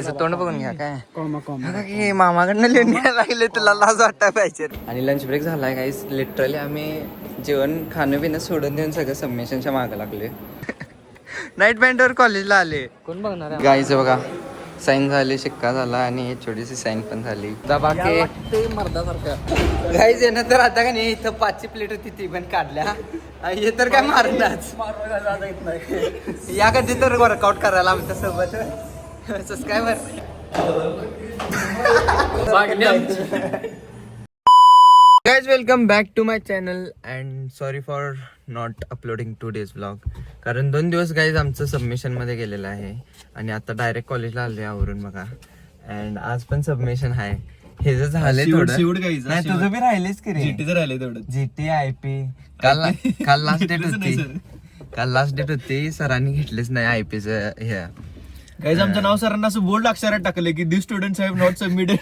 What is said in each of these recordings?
त्याचं तोंड बघून घ्या काय मामाकडनं लिहून घ्यायला लागले तुला लाज वाटायला पाहिजे. आणि लंच ब्रेक झालाय गाईस. लिटरली आम्ही जेवण खाणं पिणं सोडून देऊन सगळं सबमिशनच्या मागं लागले. नाईट बँडवर कॉलेजला आले. कोण बघणार गाईच बघा साईन झाली, शिक्का झाला आणि छोटीशी साईन पण झाली. बाकी मर्दासारखं गाईज येणं तर आता का नाही. इथं 5ची प्लेट होती ती पण काढल्या. हे तर काय मारणारच या कधी तर वर्कआउट करायला आमच्या सोबत subscriber. Guys welcome back to my channel and sorry for not uploading today's vlog. कारण 2 दिवस गाईज आमचं सबमिशन मध्ये गेलेलं आहे आणि आता डायरेक्ट कॉलेजला आलोय आवरून बघा. अँड आज पण सबमिशन आहे. हे जर झालंय थोडं नाही तुझं बी राहिलेच की रे. जीटी राहिले तेवढं. जीटी आयपी काल लास्ट डेट होती. काल लास्ट डेट होती. सरांनी घेतलेच नाही आयपीच. हे गाईज आमचं नाव सरांना असं बोल्ड अक्षरात टाकले की this students have not submitted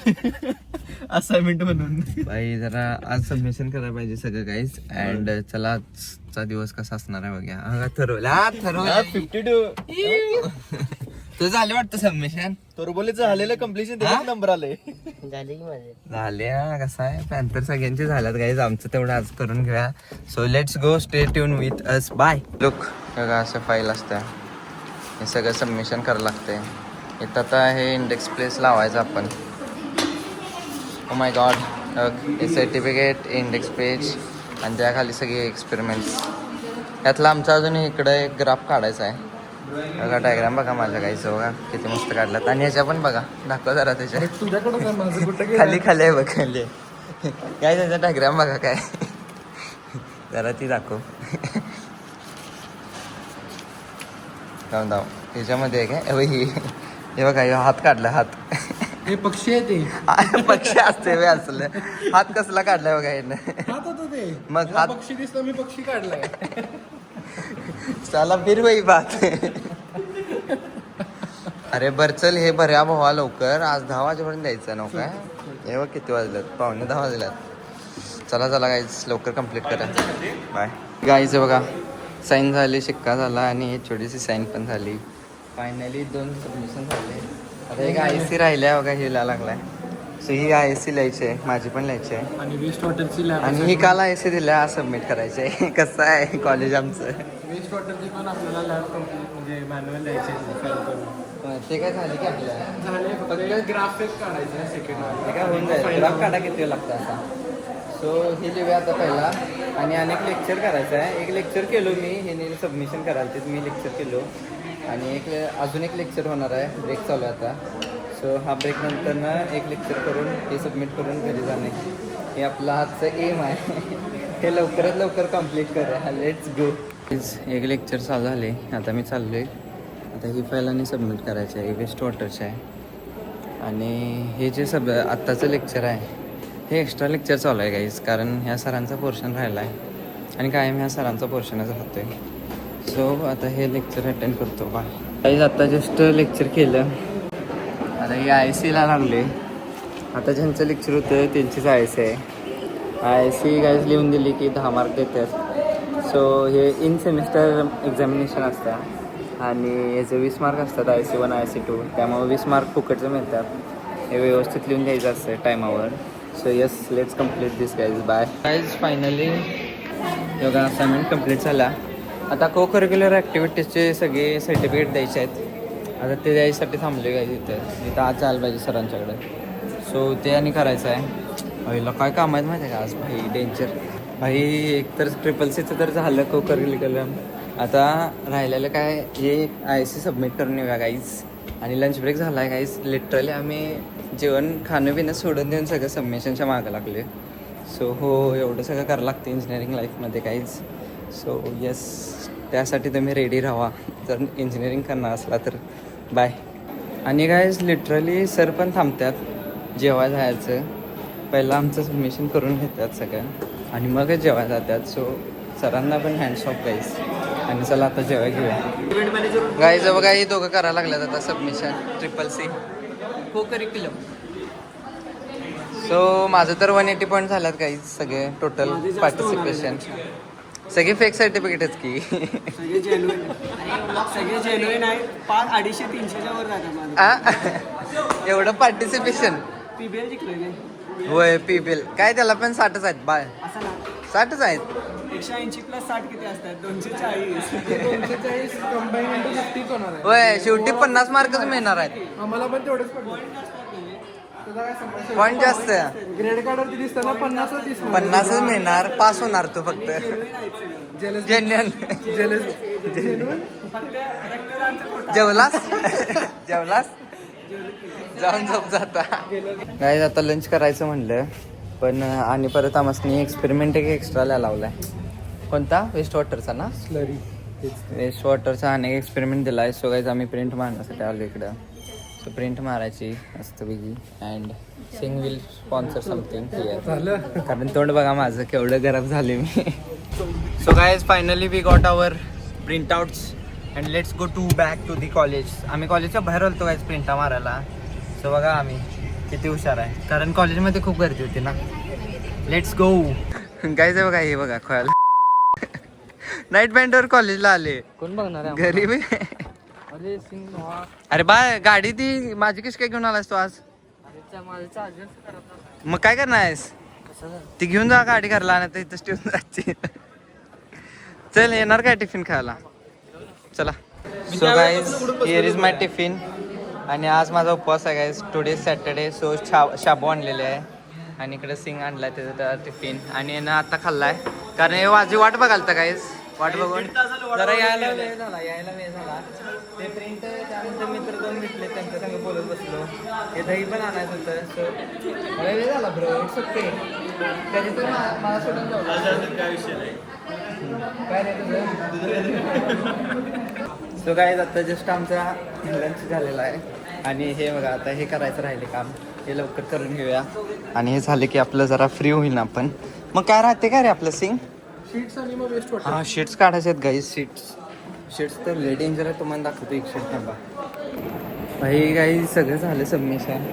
assignment म्हणून. बाई जरा आज सबमिशन करायला पाहिजे सगळं गाईज. अँड चला आजचा दिवस कसा असणार आहे बघा. ठरवलं 52 तुझं झालं वाटतं सबमिशन. तोरबोलीचं झालेलं कम्प्लिशन नंबर आले. झाले कसं आहे पॅन्थर सगळ्यांचे झाल्यात गाईज. आमचं तेवढं आज करून घेऊया. So let's go stay tune with us. Bye. Look बघा असं फाईल असतं. हे सगळं सबमिशन करावं लागतंय. इथं आता हे इंडेक्स प्लेस लावायचं आपण. ओ माय गॉड. हे सर्टिफिकेट, इंडेक्स पेज आणि त्याखाली सगळे एक्सपेरिमेंट्स. यातला आमचा अजून इकडं एक ग्राफ काढायचा आहे बघा. डायग्राम बघा माझ्या गाईचं बघा किती मस्त काढलात. आणि ह्याच्या पण बघा दाखव जरा त्याच्या खाली खाली आहे बघ खाली काय त्याचा डायग्राम बघा काय जरा ती दाखव. जाऊन दाव ह्याच्यामध्ये आहे काय हे बघा हात काढला. हात हे पक्षी आहे ते पक्षी असते वे असलं. हात कसला काढलाय बघा यानं. मग हात पक्षी दिसला मी पक्षी काढलाय. चला फिर वही बात. अरे बर चल हे भर्या भावा लवकर. आज 10 वाजेपर्यंत द्यायचं नव्हतं काय. हे बघ किती वाजल्यात. 9:45 वाजल्यात. चला चला गाईज लवकर कंप्लीट करा. बाय. गाईचं बघा साईन झाली, शिक्का झाला आणि छोटीशी साईन पण झाली. फायनली 2 सबमिशन झाले. आता एक IC राहिल्या बघा. हिला लागलाय. सो ही IC लिहायची आहे. माझी पण लिहायची आहे. आणि वेस्ट वॉटरची लॅब आणि ही काल IC दिल्या आज सबमिट करायची आहे. कसं आहे कॉलेज आमचं. वेस्ट वॉटरची पण आपल्याला लॅब कंप्लीट म्हणजे मॅन्युअल द्यायचे. ते काय झाले की आपल्याला झाले फक्त ग्राफ एक काढायचं आहे सेकंड. ते काय होऊन जाईल. ग्राफ काढा किती वेळ लागतं आता. सो हे लिहूया आता पहिला. आणि अनेक लेक्चर करायचं आहे. एक लेक्चर केलो मी. हे सबमिशन करायला तेच मी लेक्चर केलो. आणि अजून एक लेक्चर होणार आहे. ब्रेक चालू आहे आता. सो हा ब्रेक नंतर एक लेक्चर करून हे सबमिट करून घरी जाणे हे आपला आजचं एम आहे. हे लवकरात लवकर कंप्लीट करूया. Let's go. एक लेक्चर चालू झाले. आता मी चाललो आहे. आता ही फाईल आणि सबमिट करायचं आहे. वेस्ट वॉटरचं आहे. आणि हे जे आत्ताचं लेक्चर आहे हे एक्स्ट्रा लेक्चर चालू आहे गाईज. कारण ह्या सरांचा पोर्शन राहिला आहे आणि कायम ह्या सरांचा पोर्शनच राहतो आहे. सो आता हे लेक्चर अटेंड करतो. Bye guys. आत्ता जस्ट लेक्चर केलं. आता ही ICला लागले. आता ज्यांचं लेक्चर होतं त्यांचीच IC आहे. IC गाईज लिहून दिली की 10 मार्क देतात. सो हे इन सेमिस्टर एक्झामिनेशन असतं आणि याचे 20 मार्क असतात. IC1 IC2 त्यामुळे 20 मार्क फुकटचं मिळतात. हे व्यवस्थित लिहून द्यायचं असतं टायमावर. So yes let's complete this guys. Bye guys. Finally yoga assignment complete झाला. आता को करिक्युलर ॲक्टिव्हिटीजचे सगळे सर्टिफिकेट द्यायचे आहेत. आता ते द्यायसाठी थांबले काय इथं आज जायला पाहिजे सरांच्याकडे. सो ते आणि करायचं आहे. भाईला काय काम आहेत माहिती आहे का आज. भाई डेंजर भाई. एकतर CCCचं तर झालं को करिक्युलर. आता राहिलेलं काय हे IC सबमिट करून येऊया गाईज. आणि लंच ब्रेक झाला आहे गाईज. लिटरली आम्ही जेवण खाणं पिणं सोडून देऊन सगळं सबमिशनच्या मागं लागले. सो हो एवढं सगळं करावं लागतं इंजिनिअरिंग लाईफमध्ये गाईज. सो येस त्यासाठी तुम्ही रेडी राहा जर इंजिनिअरिंग करणार असला तर. बाय. आणि गाईज लिटरली सर पण थांबतात जेव्हा जायचं. पहिलं आमचं सबमिशन करून घेतात सगळं आणि मगच जेव्हा जातात. सो सरांना पण हँड्स ऑफ गाईज. आणि चला आता जेव्हा घेऊया गाईज. बघा हे दोघं करायला लागल्यात आता सबमिशन. CCC को करिक्युलम. सो माझं तर 180 पॉईंट झाल्यात गाईज सगळे टोटल पार्टिसिपेशन. सगळे फेक सर्टिफिकेटच की सगळे जेन्युइन आहे. 250-300च्या वर जातात. एवढं पार्टिसिपेशन. पीबीएल जिंकलोय. होय पीबीएल काय त्याला पण 60च आहेत बाळ. असं ना 60च आहेत. 180 + 60 किती असतात? 240. 240 कंबाईन इंटू 50 होणार आहे. होय शेवटी 50 मार्कच मिळणार आहेत. आम्हाला पण तेवढेच पडले. पॉईंट जास्त ग्रेड कार्डवरती दिसताना 50च दिसणार. 50च मिळणार. पास होणार तू फक्त. जेन्युइन. जेवलास जेवलास जाऊन झोप जाता. काय आता लंच करायचं म्हणलं पण आणि परत आम्हाला एक्सपेरिमेंट एक एक्स्ट्रा लावलाय. कोणता? वेस्ट वॉटरचा ना. स्लरी. वेस्ट वॉटरचा अनेक एक्सपेरिमेंट दिला आहे. सो गाईज आम्ही प्रिंट मारण्यासाठी आलो इकडं. सो प्रिंट मारायची मस्तपैकी and sing will sponsor something झालं. कारण तोंड बघा माझं केवढं गरम झाले मी. So guys finally we got our printouts and let's go to back to the college. आम्ही कॉलेजच्या बाहेर होतो गाईज प्रिंटा मारायला. सो बघा आम्ही किती हुशार आहे कारण कॉलेजमध्ये खूप गर्दी होती ना. Let's go. गाईज बघा हे बघा खोयाला नाईट बँडवर कॉलेजला आले. कोण बघणार घरी बी. अरे सिंग अरे बा गाडी ती माझी कशी काय घेऊन आलास तू आज? माझं चार्जर मग काय करणार आहेस? ती घेऊन जा गाडी घरला नाही तर इथंच ठेवून जायची. चल येणार काय टिफिन खायला? चला. So guys here is my tiffin. आणि आज माझा उपवास आहे गाईज. Today Saturday. सो शाबू आणलेले आहे आणि इकडे सिंग आणलाय त्याचा टिफिन आणि ना आता खाल्लाय कारण हे माझी वाट बघाल तर गाईज. वाट बघून जरा यायला वेळ झाला. ते प्रिंट त्यानंतर मित्र 2 भेटले त्यांच्या संग बोलत बसलो. हे दही पण आणायचं होतं. सो वेळ झाला ब्रो. It's okay. कधी तू मला सोडून जाऊ काय रे तुझं. सो काय आता जस्ट आमचा लंच झालेला आहे आणि हे बघा आता हे करायचं राहिले काम. हे लवकर करून घेऊया आणि हे झाले की आपलं जरा फ्री होईल ना आपण. मग काय राहते काय रे आपलं सिंग? शीट्स आणि मग वेस्ट वॉटर. हां शीट्स काढायचे आहेत गाईज. शीट्स तर लय डेंजर आहे. तुम्हाला दाखवतो एक शीट थांबा. भाई काही सगळं झालं सबमिशन.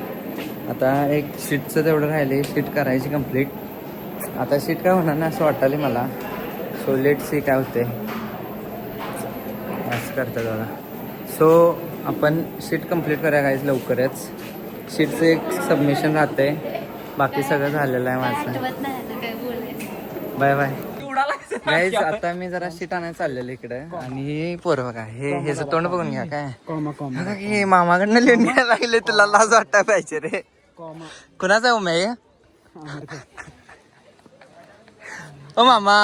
आता एक शीटचं तेवढं राहिले. शीट करायची कंप्लीट. आता शीट काय होणार ना असं वाटायला मला. सो लेट सी काय होते असं करतात दादा. सो आपण शीट कंप्लीट करूया गाईज लवकरच. शीटचं एक सबमिशन राहते. बाकी सगळं झालेलं आहे माझं. Bye bye guys. आता मी जरा शीट आणायला चाललेलं इकडं आणि पोरं बघा हे ह्याचं तोंड बघून घ्या काय. बघा की मामाकडनं लिहून घ्यायला लागले. तुला लाज वाटायला पाहिजे रे. कुणाचा आहे उमे? ओ मामा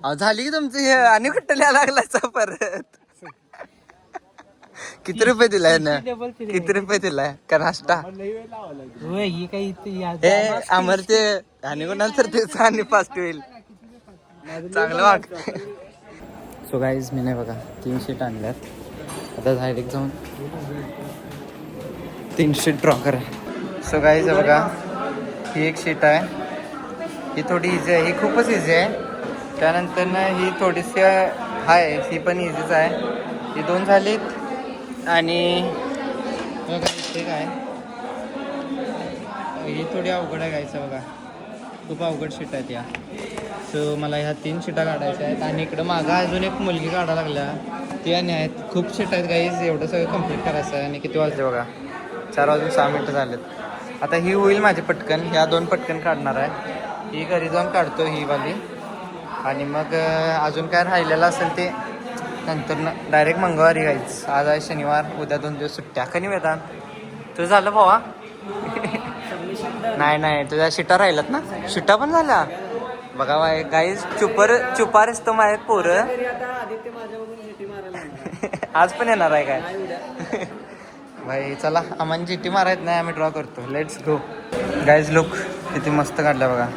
अहो झाली की तुमची हे आणि कुठं लिहायला लागलाय परत. किती रुपये दिलाय ना? किती रुपये दिलाय का नाश्ता? हे अमरचे आणि कोणाला तर तेच आणि फास्ट होईल. चांगलं वाटत. सो गाईज मी नाही बघा 3 शीट आणल्यात. आता डायरेक्ट जाऊन 3 शीट ड्रॉ करा. सो गाईज बघा ही एक शीट आहे. ही थोडी इझी आहे. ही खूपच इझी आहे. त्यानंतर ना ही थोडीशी आहे. ही पण इझीच आहे. ही 2 झालीत आणि बघा इथे काय ही थोडी अवघड आहे गायचं बघा. खूप अवघड शीट आहेत या. सो मला ह्या 3 शीटा काढायच्या आहेत आणि इकडं मागं अजून एक मुलगी काढायला लागल्या. ती आणि आहेत. खूप शीट आहेत गाईज. एवढं सगळं कंप्लीट करायचं आहे. आणि किती वाजले बघा 4 वाजून 6 मिनटं झालेत. आता ही होईल माझी पटकन. ह्या 2 पटकन काढणार आहे. ही घरी जाऊन काढतो ही वाली आणि मग अजून काय राहिलेलं असेल ते नंतर ना डायरेक्ट मंगळवारी गाईज. आज आहे शनिवार. उद्या 2 दिवस सुट्ट्या. कधी वेदान तुझं झालं भावा? नाही तुझ्या शिटा राहिल्यात ना? शिटा पण झाल्या बघा बाय गाईज. चुपार असतं आहेत पोरं. आज पण येणार आहे काय भाई? चला आम्हाला जीटी मारायत नाही. आम्ही ड्रॉ करतो. Let's go guys. लुक किती मस्त काढल्या बघा.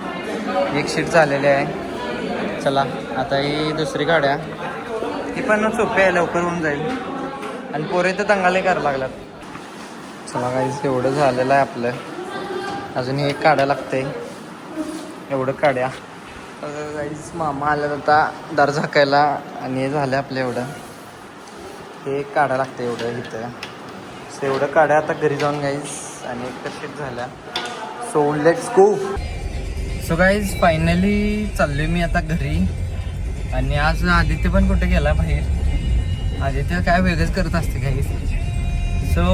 एक शीट झालेली आहे. चला आता ही दुसरी काढ्या. ही पण सोपी आहे. लवकर होऊन जाईल आणि पोरे तर दंगाले करायला लागलात. चला गाईज एवढं झालेलं आहे आपलं. अजून एक काढायला लागतंय. एवढं काढ्या गाईज. मामा आल्यात आता दार झाकायला आणि हे झालं आपलं एवढं. हे काढायला लागतं एवढं इथं. सो एवढं काढ्या आता घरी जाऊन गाईज. आणि एक शीट झाल्या. So let's go. So guys finally चाललोय मी आता घरी. आणि आज आदित्य पण कुठे गेला बाहेर. आदित्य काय वेगळंच करत असते गाईज. सो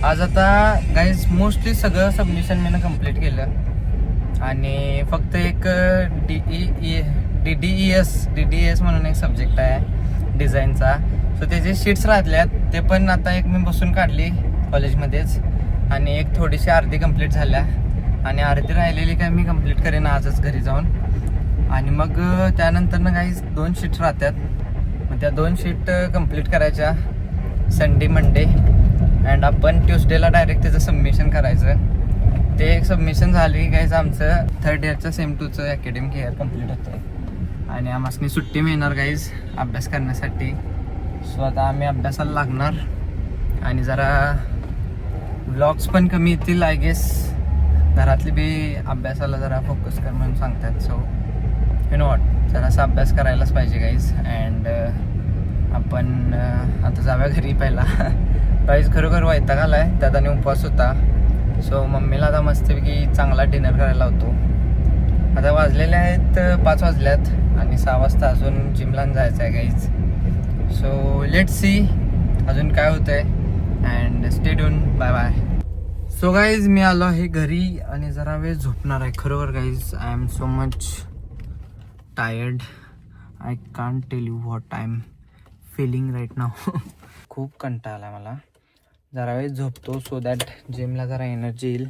आज आता गाईज मोस्टली सगळं सबमिशन मी कम्प्लीट केलं आणि फक्त एक DDES म्हणून एक सब्जेक्ट आहे डिझाईनचा. सो त्याचे शीट्स राहिल्यात, ते पण आता एक मी बसून काढली कॉलेजमध्येच आणि एक थोडीशी अर्धी कंप्लीट झाल्या आणि अर्धी राहिलेली काय मी कंप्लीट करेन आजच घरी जाऊन. आणि मग त्यानंतर ना काही 2 शीट्स राहतात, मग त्या 2 शीट कंप्लीट करायच्या संडे मंडे अँड आपण ट्यूसडेला डायरेक्ट त्याचं सबमिशन करायचं. ते एक सबमिशन झाली काहीच आमचं 3rd इयरचं सेम 2चं अकॅडमिक इयर कंप्लीट होतं आणि आम्हाला सुट्टी मिळणार काहीच अभ्यास करण्यासाठी. सो आता आम्ही अभ्यासाला लागणार आणि जरा व्लॉग्स पण कमी येतील आय गेस. घरातली बी अभ्यासाला जरा फोकस कर म्हणून सांगतात. सो यू नो वॉट, जरासा अभ्यास करायलाच पाहिजे गाईज. अँड आपण आता जाऊया घरी पहिला. गाईज खरोखर वैताग आला आहे, त्यात आणि उपवास होता. सो मम्मीला आता मस्तपैकी चांगला डिनर करायला होतो. आता वाजलेले आहेत 5 वाजल्यात आणि 6 वाजता अजून जिमला जायचं आहे गाईज. सो लेट्स सी अजून काय होतं आहे and stay tune. Bye bye. So guys मी आलो आहे घरी आणि जरा वेळ झोपणार आहे. खरोखर guys I am so much tired. I can't tell you what I am feeling right now. खूप कंटाळा आला मला. जरा वेळ झोपतो सो दॅट जिमला जरा एनर्जी येईल.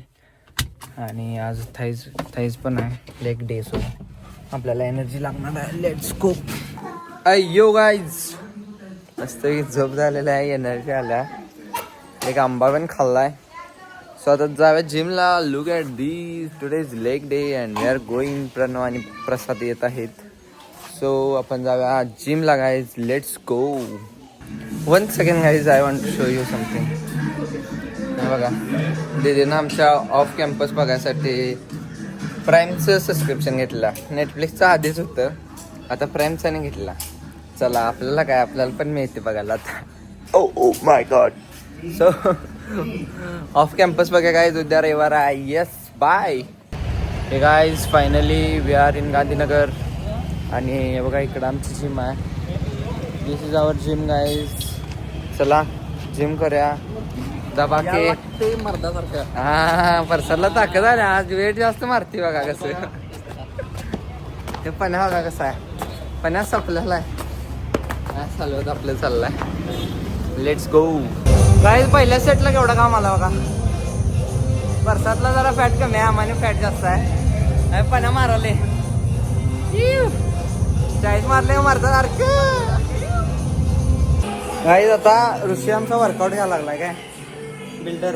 आणि आज थाईज पण आहे लेग डे, सो आपल्याला एनर्जी लागणार आहे. Let's go. अय्यो गाईज मस्त झोप झालेला आहे, एनर्जी आल्या. एक आंबा पण खाल्लाय. सो आता जाऊया जिमला. Look at this, today is leg day and we are going. Pranav आणि प्रसाद येत आहेत. सो आपण जाऊया जिमला guys. Let's go. 1 second guys, I want to show you something. बघा दीदीनं आमच्या ऑफ कॅम्पस बघायसाठी प्राईमचं सबस्क्रिप्शन घेतलं. नेटफ्लिक्सचं आधीच होतं, आता प्राईमचं नाही घेतला. चला आपल्याला काय, आपल्याला पण मिळते बघायला आता. Oh my god. So off campus बघा गाईज, उद्या रविवार आहे. Yes bye. Hey guys finally we are in Gandhinagar आणि हे बघा इकडं आमची जिम आहे. This is our gym guys. चला जिम करूया. दबा के मर्दासारखं. हा परसाला ताकद आली आज. वेट जास्त मारते बघा कसं. ते पण्या बघा कसं आहे. पण्या संपलेला आहे. चालवत आपलं चाललंय. Let's go. काय पहिल्या सेटला केवढा काम आला बघा. परसातला जरा फॅट कमी आहे, आम्हाला फॅट जास्त आहे. पण्या मारले 40 मारले मारतात. गाईज आता ऋषी आमचा वर्कआउट घ्यायला लागलाय काय बिल्डर.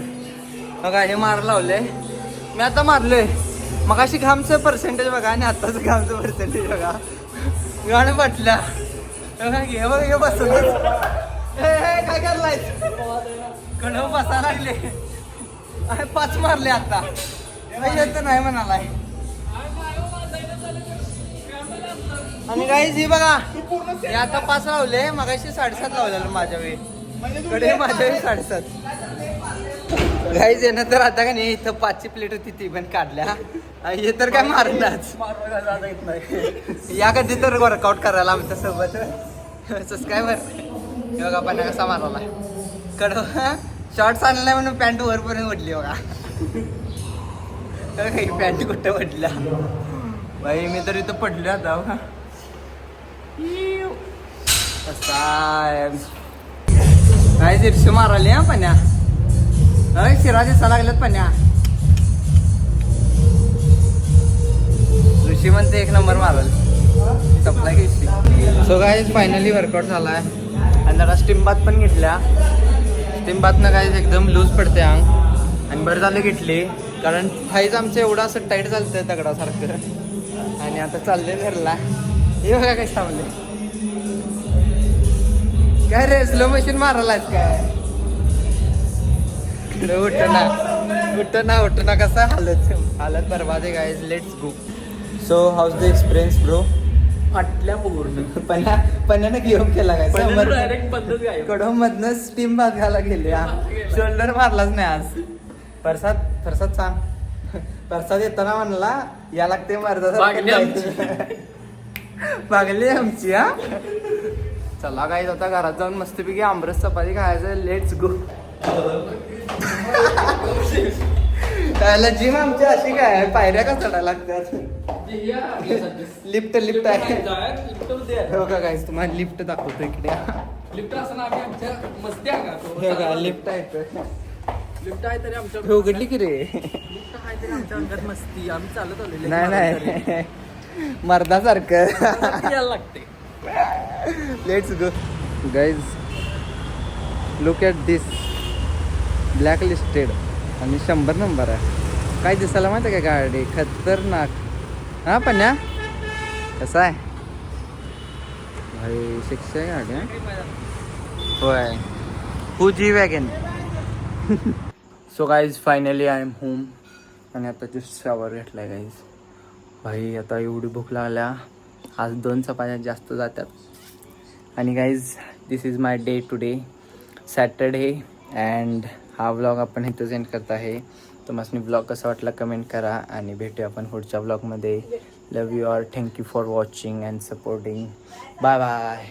बघा हे मार लावले मी आता मारलोय. मग अशी घामचं पर्सेंटेज बघा आणि आताच घामचं पर्सेंटेज बघा. गाणं पटल्या घे बघ हे बसून. काय करलाय कडव बसा लागले. 5 मारले आता. येत नाही म्हणालाय. आणि गाईज ही बघा हे आता 5 लावले, मगाशी 7.5 लावलेलं माझ्या वेळी. कडे माझ्या वेळी 7.5. गाईज येणं तर आता का नाही इथं 5ची प्लेट होती ती पण काढल्या. हे तर काय मारणारच. या कधी तर वर्कआउट करायला आमच्या सोबत सबस्क्रायबर. हे बघा पण कसा मारला कडव. शॉर्ट्स आणलाय म्हणून पॅन्ट वरपर्यंत ओढली बघा. पॅन्ट कुठं ओढल्या बाई. मी तर इथं पडलो आता बघा. काय शिरशी माराली हा पण्या. शिरा दिसा लागल्यात पण्या. ऋषी म्हणते 1 नंबर मारल. सपला की. सो गाईज फायनली वर्कआउट झाला आहे आणि जरा स्टीम बाथ पण घेतल्या. स्टीम बाथनं गाईज एकदम लूज पडते अंग आणि बरं झालं घेतली, कारण थाईज आमचं एवढं असं टाईट चालतंय दगडासारखं. आणि आता चाललंय घरला. हे बघा काय थांबले. काय रे स्लो मशीन मारायलाच काय. उठ ना कसा हालत बरबाद आहे guys. Let's go. So house the experience bro. फाटल्या पूर्ण. पण्यानं घेऊन केला काय डायरेक्ट पद्धत काय कडव मधनं स्टीम बाथ घाला गेले. शोल्डर मारलाच नाही आज. प्रसाद सांग. प्रसाद येताना म्हणला या लागते मारता मागली आमची. हा चला गाईज आता घरात जाऊन मस्तपैकी आमरस चपाती खायचं. Let's go. याला जिम आमची अशी काय आहे, पायऱ्या का चढायला लागतात. लिफ्ट आहे. हो का गाईस, तुम्हाला लिफ्ट दाखवतो इकडे. लिफ्ट असताना आम्ही आमच्या मस्ती हे बघा लिफ्ट आहे इथं. लिफ्ट आहे तरी आमच्या हे उघडली की रे. लिफ्ट आहे तरी आमच्या अंगात मस्ती आम्ही चालत आलेले नाही मर्दासारखं. यायला लागते. Let's go guys. Look at this black listed आणि 100 नंबर आहे. काय दिसायला माहिती आहे का गाडी, खतरनाक. हा पन्या कसा आहे भाई, 6 आहे गाडी. होय, Fuji wagon. So guys finally I am home आणि आता जस्ट शावर घेतला आहे गाईज. भाई आता एवढी भूक लागल्या, आज 2 चपात्या जास्त जातात. आणि guys this is my day today Saturday and हा व्लॉग आपण इथंच एंड करत आहे. तुम्हाला ब्लॉग कसा वाटला कमेंट करा आणि भेटूया आपण पुढच्या ब्लॉगमध्ये. Love you all, thank you for watching and supporting. Bye bye.